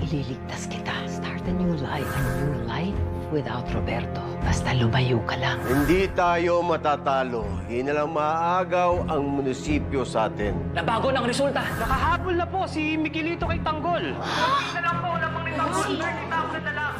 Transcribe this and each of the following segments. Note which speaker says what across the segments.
Speaker 1: Ililigtas kita. Start a new life without Roberto. Basta lumayo ka lang.
Speaker 2: Hindi tayo matatalo. Hindi na lang maagaw ang munisipyo sa atin.
Speaker 3: Nabago ng resulta.
Speaker 4: Nakahabol na po si Miguelito kay Tanggol.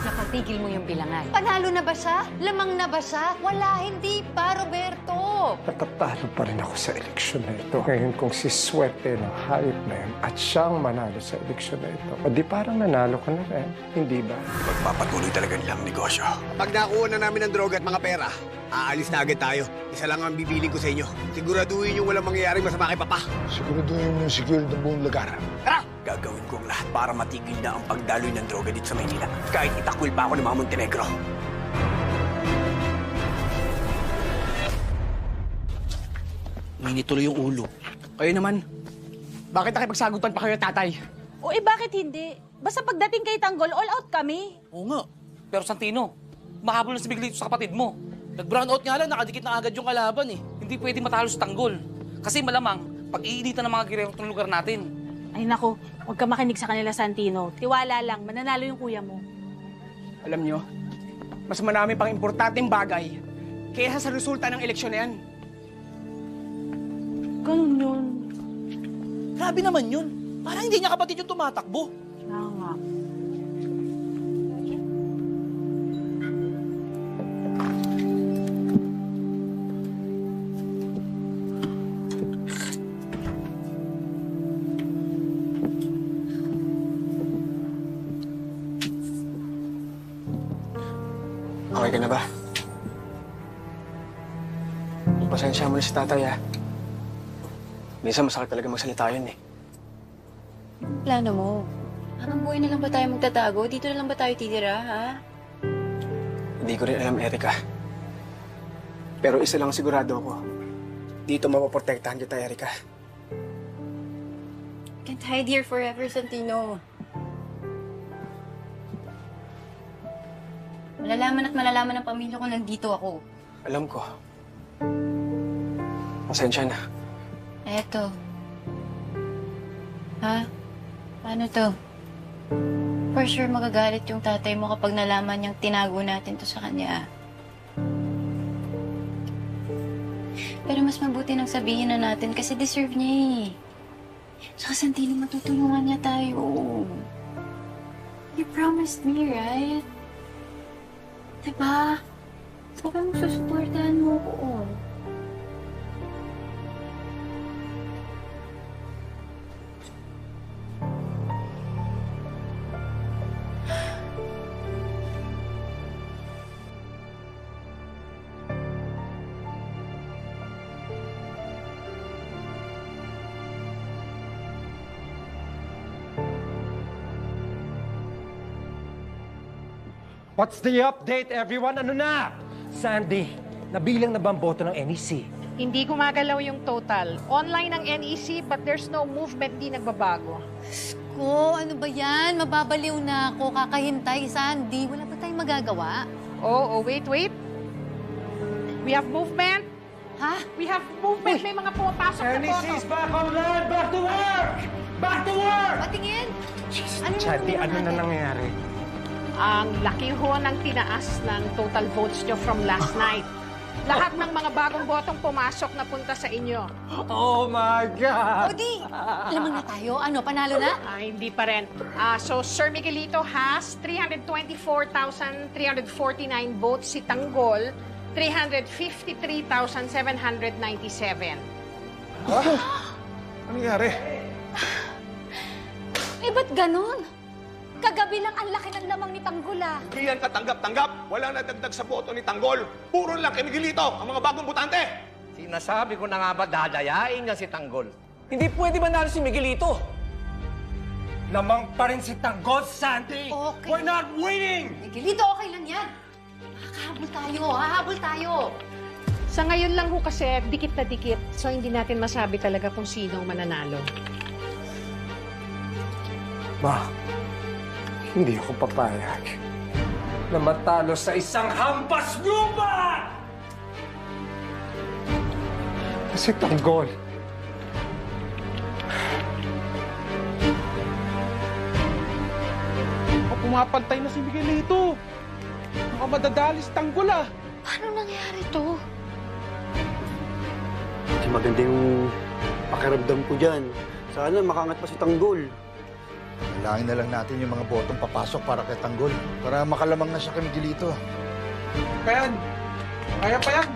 Speaker 1: Napatigil mo yung bilangan.
Speaker 5: Panalo na ba siya? Lamang na ba siya? Wala, hindi pa, Roberto.
Speaker 6: Natatalo pa rin ako sa eleksyon na ito. Ngayon kung si Swerte ng hayop na yan at siyang manalo sa eleksyon na ito, o di parang nanalo ka na rin, hindi ba?
Speaker 7: Magpapatuloy talaga nilang negosyo. Pag nakuha na namin ng droga at mga pera, aalis na agad tayo. Isa lang ang bibiling ko sa inyo. Siguraduhin yung walang mangyayaring masama kay Papa.
Speaker 6: Siguraduhin mo yung secure ng buong lugar.
Speaker 7: Tara! Gagawin ko ang lahat para matigil na ang pagdaloy ng droga dito sa Maynila. Kahit itakwil pa ako ng mga Montenegro.
Speaker 3: Mainit tuloy yung ulo. Kayo naman, bakit nakipagsagutan pa kayo, tatay?
Speaker 8: O bakit hindi? Basta pagdating kay Tanggol, all out kami.
Speaker 9: Oo nga. Pero Santino, mahabol na si Miguelito sa kapatid mo. Nag-brownout nga lang, nakadikit na agad yung kalaban eh. Hindi pwede matalo sa Tanggol. Kasi malamang, pag-iinitan ng mga girero itong lugar natin.
Speaker 8: Ay nako, huwag ka makinig sa kanila, Santino. Tiwala lang, mananalo yung kuya mo.
Speaker 4: Alam nyo, mas marami pang importanteng bagay kaysa sa resulta ng eleksyon na yan.
Speaker 8: Ganun yun.
Speaker 9: Grabe naman yun. Parang hindi niya kapatid yung tumatakbo.
Speaker 8: Kaya nga.
Speaker 6: Okay ka na ba? Pasensya mo na si tatay, ha? Minsan masakit talaga magsalita yun, eh.
Speaker 5: Plano mo? Hanggang buhay na lang ba tayo magtatago? Dito na lang ba tayo titira, ha?
Speaker 6: Hindi ko rin alam, Erika. Pero isa lang sigurado ako. Dito mapoprotektahan kita, Erika.
Speaker 5: Can't hide here forever, Santino. Malalaman at malalaman ng pamilya ko nandito ako.
Speaker 6: Alam ko. Pasensya na.
Speaker 5: Eto. Ha? Paano to? For sure magagalit yung tatay mo kapag nalaman niyang tinago natin to sa kanya. Pero mas mabuti nang sabihin na natin kasi deserve niya eh. Saka Santino, matutulungan niya tayo. You promised me, right? Diba? Sabi mo susuportahan mo ko.
Speaker 10: What's the update, everyone? Ano na? Sandy, nabilang na ba ang boto ng NEC?
Speaker 11: Hindi gumagalaw yung total. Online ang NEC but there's no movement, di nagbabago.
Speaker 5: Ko, ano ba yan? Mababaliw na ako. Kakahintay, Sandy. Wala pa tayong magagawa.
Speaker 11: Oh, wait. We have movement.
Speaker 5: Ha?
Speaker 11: We have movement. May mga pumapasok na boto.
Speaker 10: NEC's back online! Back to work! Back to work!
Speaker 5: Patingin!
Speaker 6: Sandy, ano na nangyayari?
Speaker 11: Ang laki ho ng tinaas ng total votes nyo from last night. Lahat ng mga bagong botong pumasok na punta sa inyo.
Speaker 10: Oh my God!
Speaker 5: O di, lamang na tayo. Ano, panalo na?
Speaker 11: Hindi pa rin. So, Sir Miguelito has 324,349 votes. Si Tanggol, 353,797.
Speaker 6: Ano nangyari?
Speaker 5: Eh, ba't ganun? Kagabi lang ang laki ng lamang ni Tanggol, ah.
Speaker 7: Hindi yan katanggap-tanggap. Walang nadagdag sa boto ni Tanggol. Puro lang kay Miguelito, ang mga bagong butante.
Speaker 3: Sinasabi ko na nga ba dadayain niya si Tanggol?
Speaker 9: Hindi pwede manalo si Miguelito.
Speaker 10: Lamang pa rin si Tanggol, Sandy!
Speaker 5: Okay.
Speaker 10: We're not winning!
Speaker 5: Miguelito, okay lang yan. Hahabol tayo.
Speaker 11: Sa ngayon lang ho kasi, dikit na dikit. So, hindi natin masabi talaga kung sino ang mananalo.
Speaker 6: Ma, hindi ako papayag na matalo sa isang hampas lupa! Kasi Tanggol,
Speaker 4: pumapantay na si Miguelito. Mga madadalis tanggol ah.
Speaker 5: Paano nangyari to?
Speaker 7: Kasi maganda yung pakiramdam ko dyan. Sana makangat pa si Tanggol.
Speaker 12: Kailangan na lang natin yung mga botong papasok para kay Tanggol. Para makalamang na siya kay Miguelito.
Speaker 4: Payan, kaya pa yan.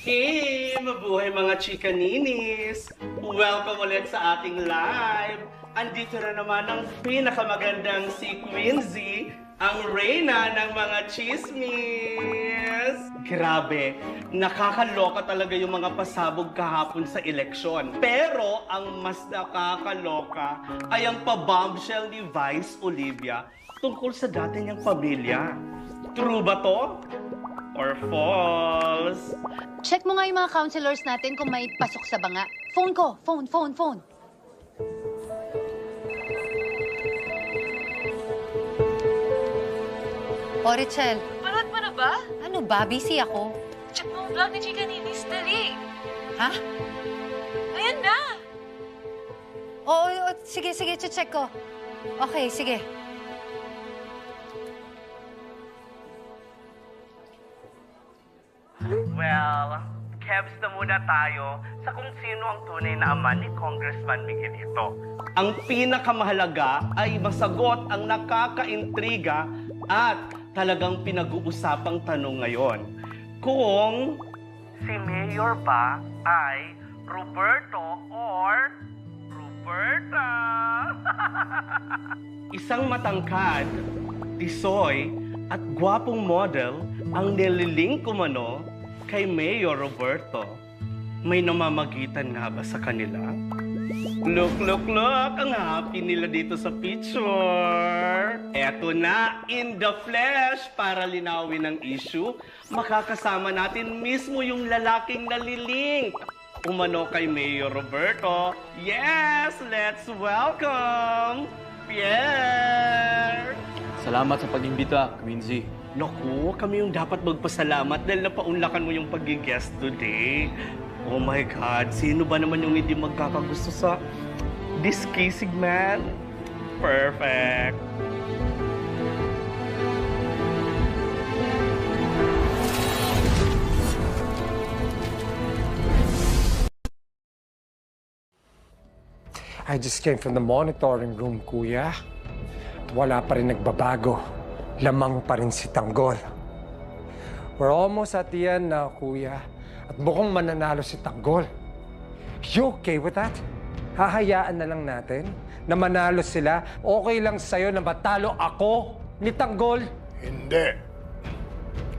Speaker 13: Hey! Mabuhay mga chikaninis! Welcome ulit sa ating live! Andito na naman ang pinakamagandang si Quincy, ang reyna ng mga chismis! Grabe, nakakaloka talaga yung mga pasabog kahapon sa eleksyon. Pero ang mas nakakaloka ay ang pa-bombshell ni Vice Olivia tungkol sa dati niyang pamilya. True ba to? Or false?
Speaker 1: Check mo nga yung mga counselors natin kung may pasok sa banga. Phone ko. Phone. O, Richel.
Speaker 8: Panood mo na ba?
Speaker 1: Ano ba? Busy ako.
Speaker 8: Check mo ang vlog ni Chika Ninis, dali.
Speaker 1: Ha?
Speaker 8: Ayan na!
Speaker 1: Oo, sige, check ko. Okay, sige.
Speaker 13: Well, kebs na muna tayo sa kung sino ang tunay na ama ni Congressman Miguelito. Ang pinakamahalaga ay masagot ang nakakaintriga at talagang pinag-uusapang tanong ngayon. Kung si Mayor ba ay Roberto or Roberta? Isang matangkad, tisoy at gwapong model ang nililing kumano kay Mayor Roberto. May namamagitan nga ba sa kanila? Look! Ang happy nila dito sa picture. Eto na, in the flesh, para linawin ang issue, makakasama natin mismo yung lalaking nalilink umano kay Mayor Roberto. Yes! Let's welcome Pierre!
Speaker 3: Salamat sa pag-imbita, Quincy.
Speaker 13: Naku, kami yung dapat magpasalamat dahil napaunlakan mo yung pag-guest today. Oh my God, sino ba naman yung hindi magkakagusto sa this kissing man? Perfect.
Speaker 6: I just came from the monitoring room, kuya. Wala pa rin nagbabago. Lamang pa rin si Tanggol. We're almost at the end now, kuya. At mukhang mananalo si Tanggol. You okay with that? Hahayaan na lang natin na manalo sila? Okay lang sa'yo na matalo ako ni Tanggol?
Speaker 14: Hindi.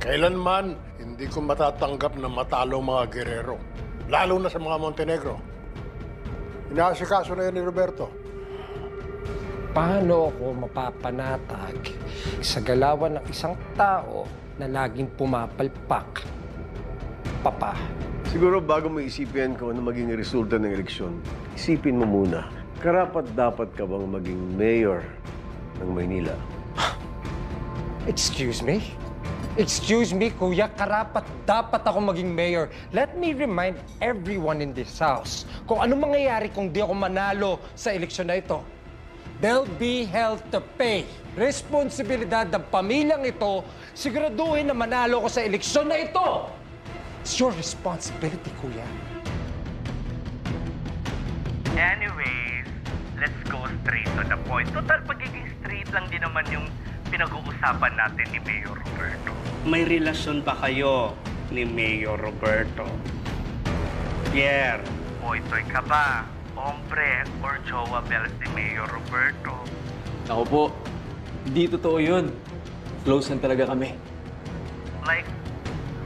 Speaker 14: Kailanman, hindi ko matatanggap na matalo mga Guerrero. Lalo na sa mga Montenegro. Inaasikaso na yan ni Roberto.
Speaker 6: Paano ako mapapanatag sa galawan ng isang tao na laging pumapalpak? Papa.
Speaker 2: Siguro bago mo isipin kung ano maging resulta ng eleksyon, isipin mo muna, karapat-dapat ka bang maging mayor ng Maynila?
Speaker 6: Excuse me? Excuse me, kuya, karapat-dapat ako maging mayor. Let me remind everyone in this house kung ano mangyayari kung di ako manalo sa eleksyon na ito. They'll be held to pay. Responsibilidad ng pamilyang ito, siguraduhin na manalo ko sa eleksyon na ito. It's your responsibility, kuya.
Speaker 13: Anyways, let's go straight to the point. Total, pagiging straight lang din naman yung pinag-uusapan natin ni Mayor Roberto. May relasyon ba kayo ni Mayor Roberto? Pierre, Poitoy ka ba? Hombre or jowa bells ni Mayor Roberto?
Speaker 3: Ako po, hindi totoo yun. Close lang talaga kami.
Speaker 13: Like,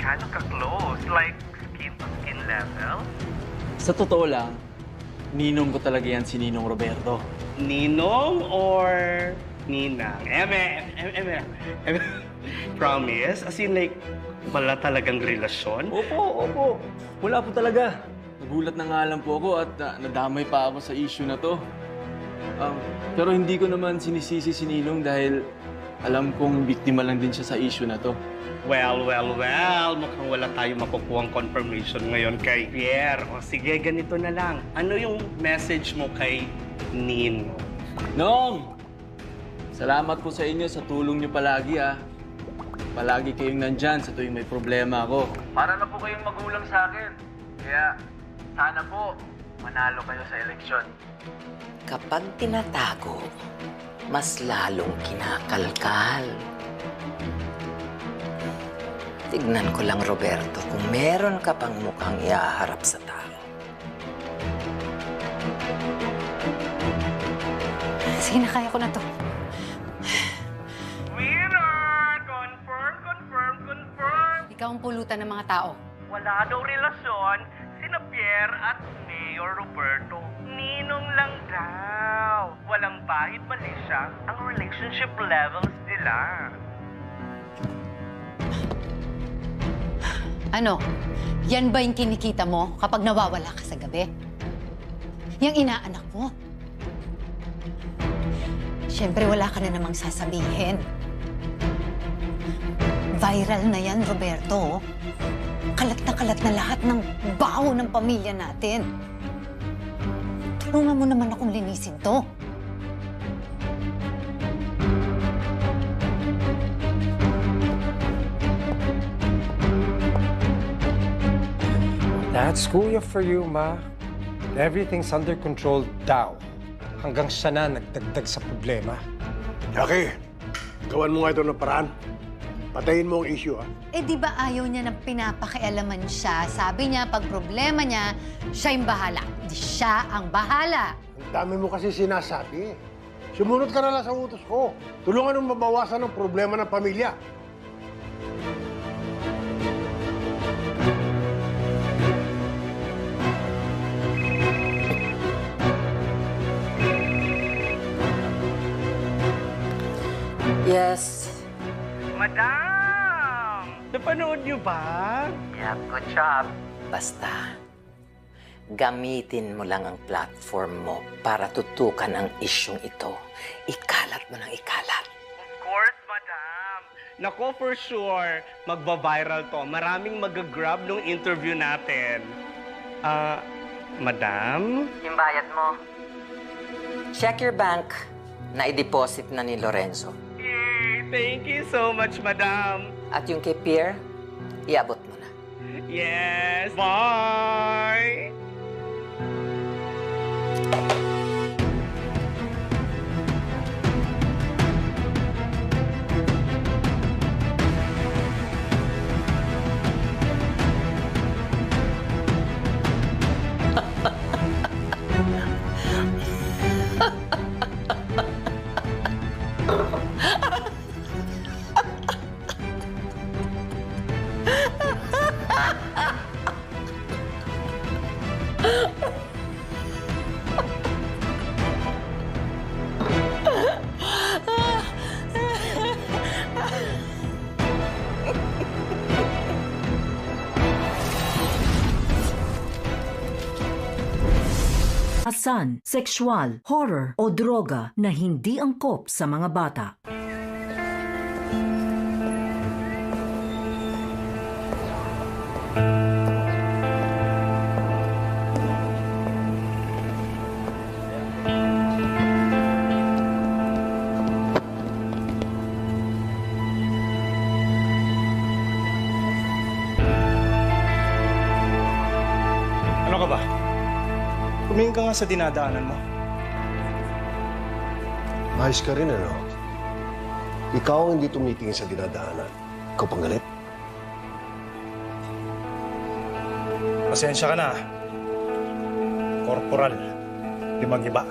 Speaker 13: kano ka-close? Like, skin-to-skin level?
Speaker 3: Sa totoo lang, ninong ko talaga yan si Ninong Roberto.
Speaker 13: Ninong or Ninang? Promise? As in like, wala talagang relasyon?
Speaker 3: Opo. Wala po talaga. Nagulat na nga lang po ako at nadamay pa ako sa issue na to. Pero hindi ko naman sinisisi si Ninong dahil
Speaker 15: Alam kong biktima lang din siya sa issue na to.
Speaker 13: Well, mukhang wala tayong makukuhang confirmation ngayon kay Pierre. O sige, ganito na lang. Ano yung message mo kay Nin?
Speaker 15: Nong! Salamat po sa inyo sa tulong niyo palagi ah. Palagi kayong nandyan sa tuwing may problema ako. Para na po kayong magulang sa akin. Kaya sana po manalo kayo sa eleksyon.
Speaker 1: Kapag tinatago, mas lalong kinakalkal. Tignan ko lang, Roberto, kung meron ka pang mukhang iaharap sa tao.
Speaker 5: Sige na, kaya ko na to.
Speaker 13: Winner! Confirm!
Speaker 5: Ikaw ang pulutan ng mga tao.
Speaker 13: Wala daw relasyon sina Pierre at Mayor Roberto. Ninong lang daw. Walang bahid mali siya ang relationship levels nila.
Speaker 5: Ano? Yan ba yung kinikita mo kapag nawawala ka sa gabi? Yang inaanak mo? Siyempre, wala ka na namang sasabihin. Viral na yan, Roberto. Kalat na lahat ng baho ng pamilya natin. Tulungan mo naman akong linisin to.
Speaker 6: That's kuya for you, Ma. Everything's under control daw. Hanggang siya na nagdagdag sa problema.
Speaker 14: Jackie, gawan mo nga ito ng paraan. Patayin mo ang issue, ha?
Speaker 5: Eh, di ba ayaw niya na pinapakialaman siya? Sabi niya, pag problema niya, siya yung bahala. Di siya ang bahala.
Speaker 14: Ang dami mo kasi sinasabi. Sumunod ka na lang sa utos ko. Tulungan mong mabawasan ang problema ng pamilya.
Speaker 1: Yes.
Speaker 13: Madam! Napanood niyo ba?
Speaker 1: Yeah, good job. Basta, gamitin mo lang ang platform mo para tutukan ang isyong ito. Ikalat mo ng ikalat.
Speaker 13: Of course, madam. Nako, for sure, magba-viral to. Maraming mag-grab nung interview natin. Madam?
Speaker 1: Yung bayad mo. Check your bank. Na-i-deposit na ni Lorenzo.
Speaker 13: Yay! Thank you so much, madam.
Speaker 1: At yung kay Pierre, iabot mo na.
Speaker 13: Yes! Bye!
Speaker 16: Asan, sexual, horror o droga na hindi angkop sa mga bata.
Speaker 3: Ano ka ba? Tumingin ka nga sa dinadaanan mo.
Speaker 2: Ayos ka rin, ano? Ikaw ang hindi tumitingin sa dinadaanan. Ikaw pang galit?
Speaker 3: Pasensya ka na. Korporal, di mag-iba.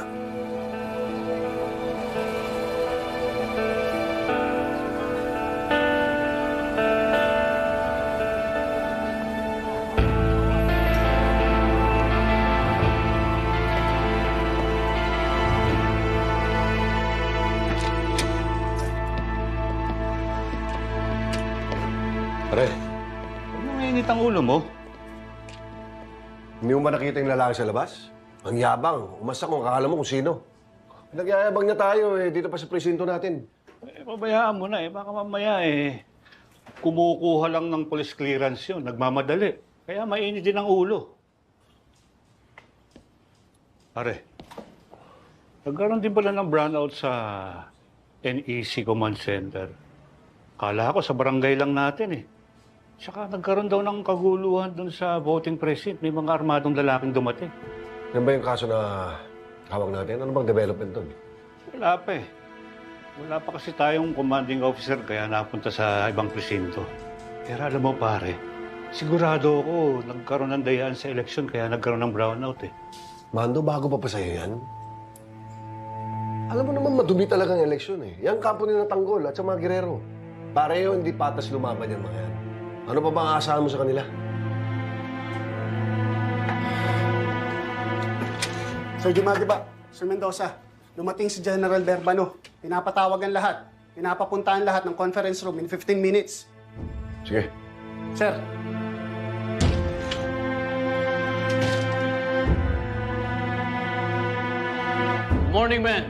Speaker 2: Pare,
Speaker 17: huwag mo mainit ang ulo mo.
Speaker 2: Hindi mo ba nakita yung lalaki sa labas? Ang yabang. Umasa kung akala mo kung sino. Nagyayabang niya tayo dito pa sa presinto natin.
Speaker 17: Pabayaan mo na baka mamaya kumukuha lang ng police clearance yun, nagmamadali. Kaya mainit din ang ulo. Pare, nagkaroon din pala ng brownout sa NEC Command Center. Kala ko sa barangay lang natin Tsaka nagkaroon daw ng kaguluhan doon sa voting precinct. May mga armadong lalaking dumating.
Speaker 2: Yan ba yung kaso na hawak natin? Ano bang development doon?
Speaker 17: Wala pa Wala pa kasi tayong commanding officer kaya napunta sa ibang presinto. Pero alam mo pare, sigurado ako nagkaroon ng dayaan sa eleksyon kaya nagkaroon ng brownout
Speaker 2: Mando, bago pa sa'yo yan? Alam mo naman madumi talagang eleksyon Yan kampo ni ng Tanggol at sa mga Guerrero. Pareho hindi patas lumaban yan mga yan. Ano pa ba ang aasahan mo sa kanila?
Speaker 18: Sir Jumadi ba? Sir Mendoza, dumating si General Berbano. Pinapatawag ang lahat. Pinapapuntahan lahat ng conference room in 15 minutes.
Speaker 2: Sige.
Speaker 18: Sir.
Speaker 19: Morning, men.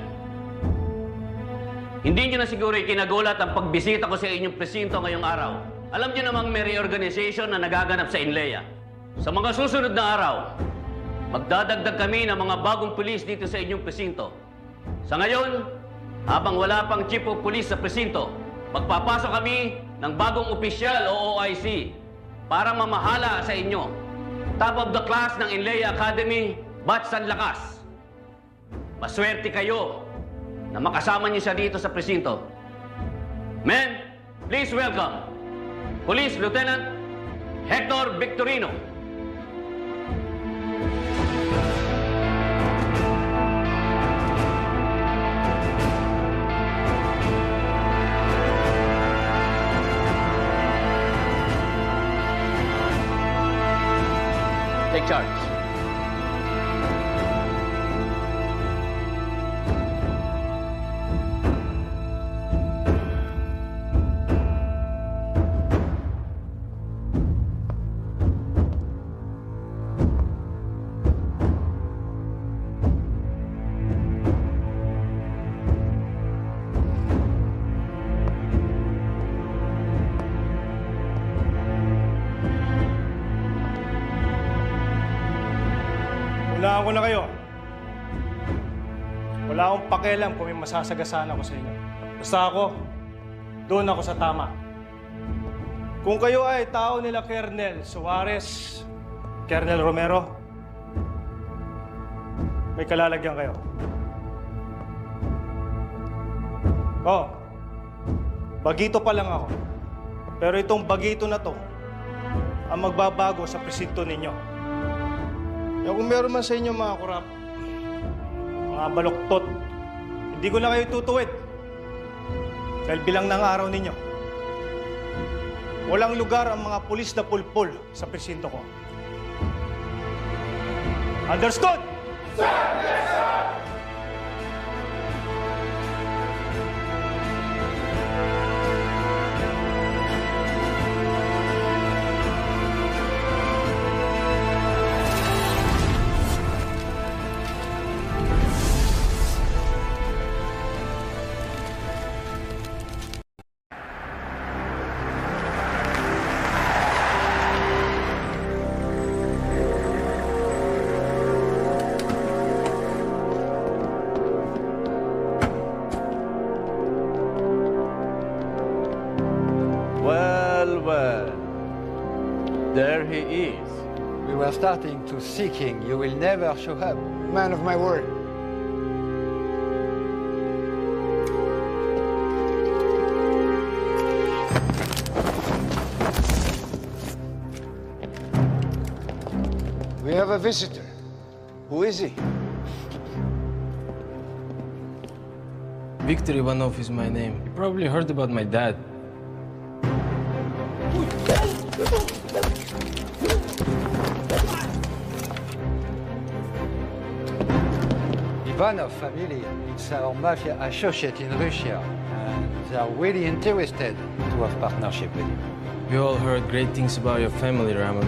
Speaker 19: Hindi nyo na siguro ikinagulat ang pagbisita ko sa inyong presinto ngayong araw. Alam nyo namang may reorganization na nagaganap sa Inleya. Sa mga susunod na araw, magdadagdag kami ng mga bagong pulis dito sa inyong presinto. Sa ngayon, habang wala pang chief of police sa presinto, magpapasok kami ng bagong opisyal o OIC para mamahala sa inyo. Top of the class ng Inleya Academy, Batch San Lakas. Maswerte kayo na makasama niyo siya dito sa presinto. Men, please welcome Police Lieutenant Hector Victorino. Take charge.
Speaker 20: Hulaan ko na kayo. Wala akong pakialam kung may masasagasaan ako sa inyo. Basta ako, doon ako sa tama. Kung kayo ay tao nila Colonel Suarez, Colonel Romero, may kalalagyan kayo. Bagito pa lang ako. Pero itong bagito na to ang magbabago sa presinto ninyo. Kung meron man sa inyo mga kurap, mga baluktot, hindi ko na kayo tutuwid. Dahil bilang ng araw ninyo, walang lugar ang mga pulis na pulpul sa presinto ko. Understood? Sir! Yes, sir!
Speaker 21: Well, there he is. We were starting to seek him. You will never show up.
Speaker 18: Man of my word. We have a visitor. Who is he?
Speaker 22: Victor Ivanov is my name. You probably heard about my dad.
Speaker 21: Ivanov family is our mafia associate in Russia, and they are really interested to have partnership with you.
Speaker 22: We all heard great things about your family, Ramon.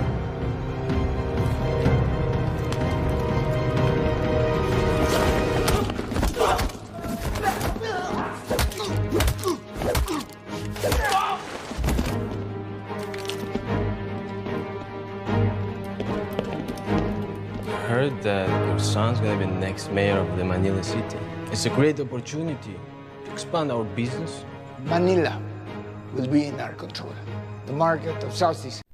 Speaker 22: gonna be the next mayor of the Manila city. It's a great opportunity to expand our business.
Speaker 9: Manila will be in our control. The market of Southeast